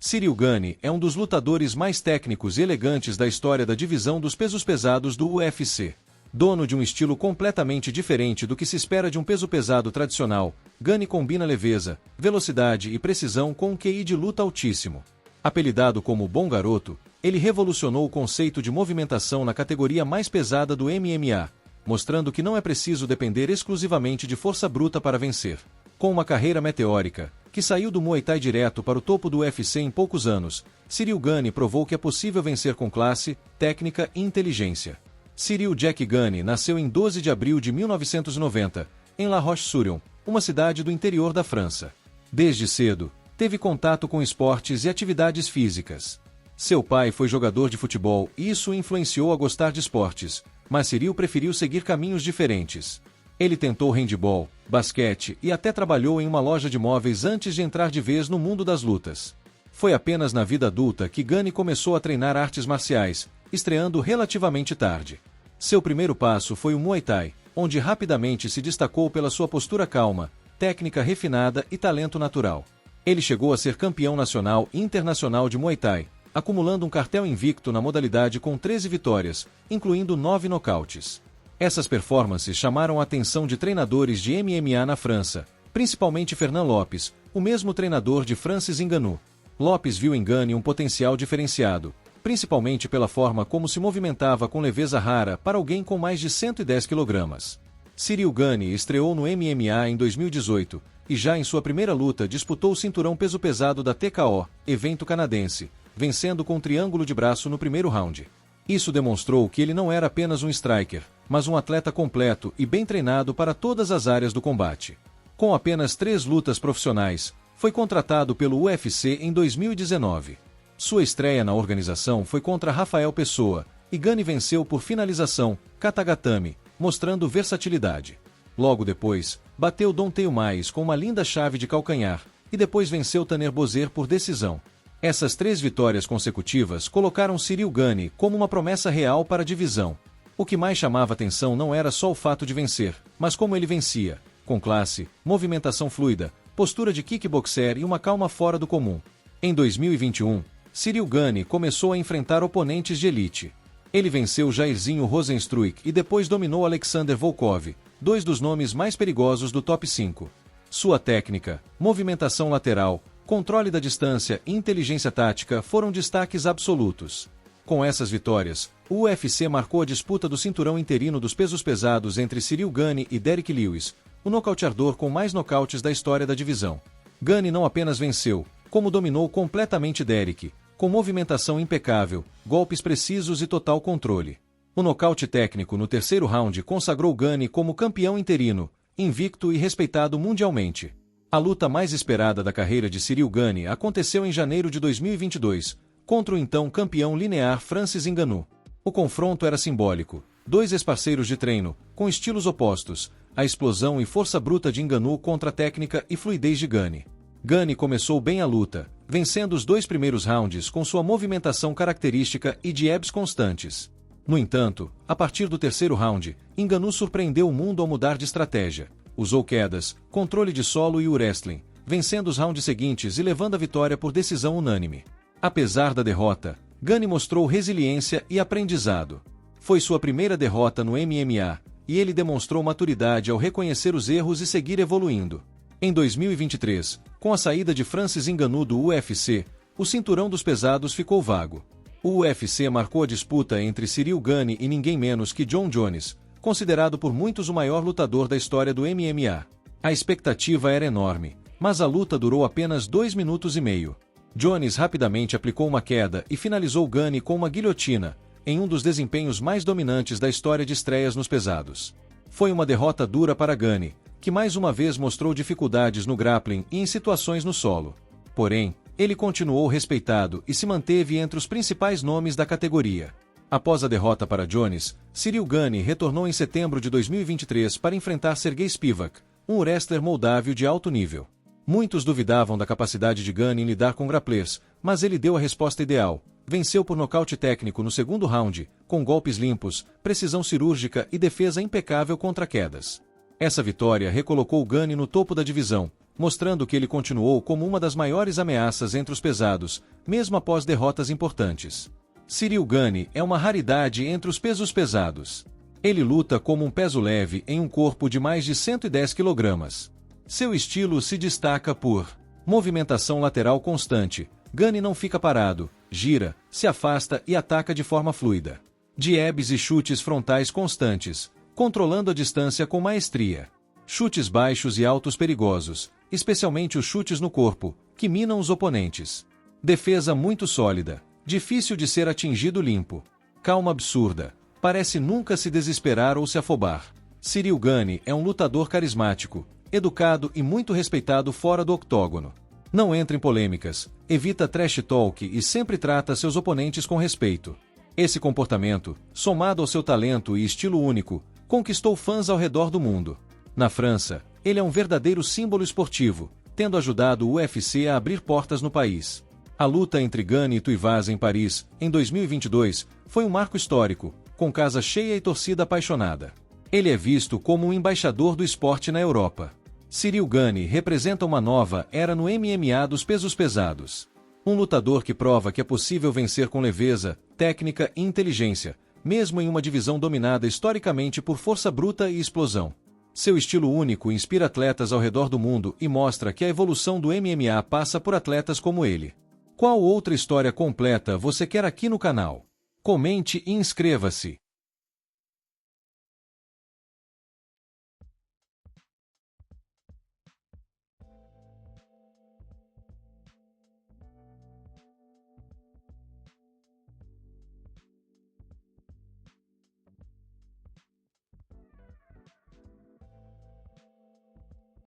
Ciryl Gane é um dos lutadores mais técnicos e elegantes da história da divisão dos pesos pesados do UFC. Dono de um estilo completamente diferente do que se espera de um peso pesado tradicional, Gane combina leveza, velocidade e precisão com um QI de luta altíssimo. Apelidado como Bom Garoto, ele revolucionou o conceito de movimentação na categoria mais pesada do MMA, mostrando que não é preciso depender exclusivamente de força bruta para vencer. Com uma carreira meteórica, que saiu do Muay Thai direto para o topo do UFC em poucos anos, Ciryl Gane provou que é possível vencer com classe, técnica e inteligência. Ciryl Jack Gane nasceu em 12 de abril de 1990, em La Roche-sur-Yon, uma cidade do interior da França. Desde cedo, teve contato com esportes e atividades físicas. Seu pai foi jogador de futebol e isso o influenciou a gostar de esportes, mas Ciryl preferiu seguir caminhos diferentes. Ele tentou handebol, basquete e até trabalhou em uma loja de móveis antes de entrar de vez no mundo das lutas. Foi apenas na vida adulta que Gane começou a treinar artes marciais, estreando relativamente tarde. Seu primeiro passo foi o Muay Thai, onde rapidamente se destacou pela sua postura calma, técnica refinada e talento natural. Ele chegou a ser campeão nacional e internacional de Muay Thai, acumulando um cartel invicto na modalidade com 13 vitórias, incluindo 9 nocautes. Essas performances chamaram a atenção de treinadores de MMA na França, principalmente Fernand Lopes, o mesmo treinador de Francis Ngannou. Lopes viu em Gane um potencial diferenciado, principalmente pela forma como se movimentava com leveza rara para alguém com mais de 110 kg. Ciryl Gane estreou no MMA em 2018, e já em sua primeira luta disputou o cinturão peso pesado da TKO, evento canadense, vencendo com um triângulo de braço no primeiro round. Isso demonstrou que ele não era apenas um striker, mas um atleta completo e bem treinado para todas as áreas do combate. Com apenas 3 lutas profissionais, foi contratado pelo UFC em 2019. Sua estreia na organização foi contra Rafael Pessoa, e Gane venceu por finalização, katagatame, mostrando versatilidade. Logo depois, bateu Donteil Mais com uma linda chave de calcanhar, e depois venceu Tanner Boser por decisão. Essas 3 vitórias consecutivas colocaram Ciryl Gane como uma promessa real para a divisão. O que mais chamava atenção não era só o fato de vencer, mas como ele vencia, com classe, movimentação fluida, postura de kickboxer e uma calma fora do comum. Em 2021, Ciryl Gane começou a enfrentar oponentes de elite. Ele venceu Jairzinho Rozenstruik e depois dominou Alexander Volkov, 2 dos nomes mais perigosos do top 5. Sua técnica, movimentação lateral, controle da distância e inteligência tática foram destaques absolutos. Com essas vitórias, o UFC marcou a disputa do cinturão interino dos pesos pesados entre Ciryl Gane e Derrick Lewis, o nocauteador com mais nocautes da história da divisão. Gane não apenas venceu, como dominou completamente Derrick, com movimentação impecável, golpes precisos e total controle. O nocaute técnico no terceiro round consagrou Gane como campeão interino, invicto e respeitado mundialmente. A luta mais esperada da carreira de Ciryl Gane aconteceu em janeiro de 2022, contra o então campeão linear Francis Ngannou. O confronto era simbólico, 2 ex-parceiros de treino, com estilos opostos, a explosão e força bruta de Ngannou contra a técnica e fluidez de Gane. Gane começou bem a luta, vencendo os 2 primeiros rounds com sua movimentação característica e jabs constantes. No entanto, a partir do terceiro round, Ngannou surpreendeu o mundo ao mudar de estratégia. Usou quedas, controle de solo e o wrestling, vencendo os rounds seguintes e levando a vitória por decisão unânime. Apesar da derrota, Gane mostrou resiliência e aprendizado. Foi sua primeira derrota no MMA, e ele demonstrou maturidade ao reconhecer os erros e seguir evoluindo. Em 2023, com a saída de Francis Ngannou do UFC, o cinturão dos pesados ficou vago. O UFC marcou a disputa entre Ciryl Gane e ninguém menos que Jon Jones, considerado por muitos o maior lutador da história do MMA. A expectativa era enorme, mas a luta durou apenas 2 minutos e meio. Jones rapidamente aplicou uma queda e finalizou Gane com uma guilhotina, em um dos desempenhos mais dominantes da história de estreias nos pesados. Foi uma derrota dura para Gane, que mais uma vez mostrou dificuldades no grappling e em situações no solo. Porém, ele continuou respeitado e se manteve entre os principais nomes da categoria. Após a derrota para Jones, Ciryl Gane retornou em setembro de 2023 para enfrentar Sergei Spivak, um wrestler moldávio de alto nível. Muitos duvidavam da capacidade de Gane em lidar com grapplers, mas ele deu a resposta ideal. Venceu por nocaute técnico no segundo round, com golpes limpos, precisão cirúrgica e defesa impecável contra quedas. Essa vitória recolocou Gane no topo da divisão, mostrando que ele continuou como uma das maiores ameaças entre os pesados, mesmo após derrotas importantes. Ciryl Gane é uma raridade entre os pesos pesados. Ele luta como um peso leve em um corpo de mais de 110 kg. Seu estilo se destaca por movimentação lateral constante. Gane não fica parado, gira, se afasta e ataca de forma fluida. Jabs e chutes frontais constantes, controlando a distância com maestria. Chutes baixos e altos perigosos, especialmente os chutes no corpo, que minam os oponentes. Defesa muito sólida, difícil de ser atingido limpo. Calma absurda, parece nunca se desesperar ou se afobar. Ciryl Gane é um lutador carismático, educado e muito respeitado fora do octógono. Não entra em polêmicas, evita trash talk e sempre trata seus oponentes com respeito. Esse comportamento, somado ao seu talento e estilo único, conquistou fãs ao redor do mundo. Na França, ele é um verdadeiro símbolo esportivo, tendo ajudado o UFC a abrir portas no país. A luta entre Gane e Tuivasa em Paris, em 2022, foi um marco histórico, com casa cheia e torcida apaixonada. Ele é visto como um embaixador do esporte na Europa. Ciryl Gane representa uma nova era no MMA dos pesos pesados. Um lutador que prova que é possível vencer com leveza, técnica e inteligência, mesmo em uma divisão dominada historicamente por força bruta e explosão. Seu estilo único inspira atletas ao redor do mundo e mostra que a evolução do MMA passa por atletas como ele. Qual outra história completa você quer aqui no canal? Comente e inscreva-se.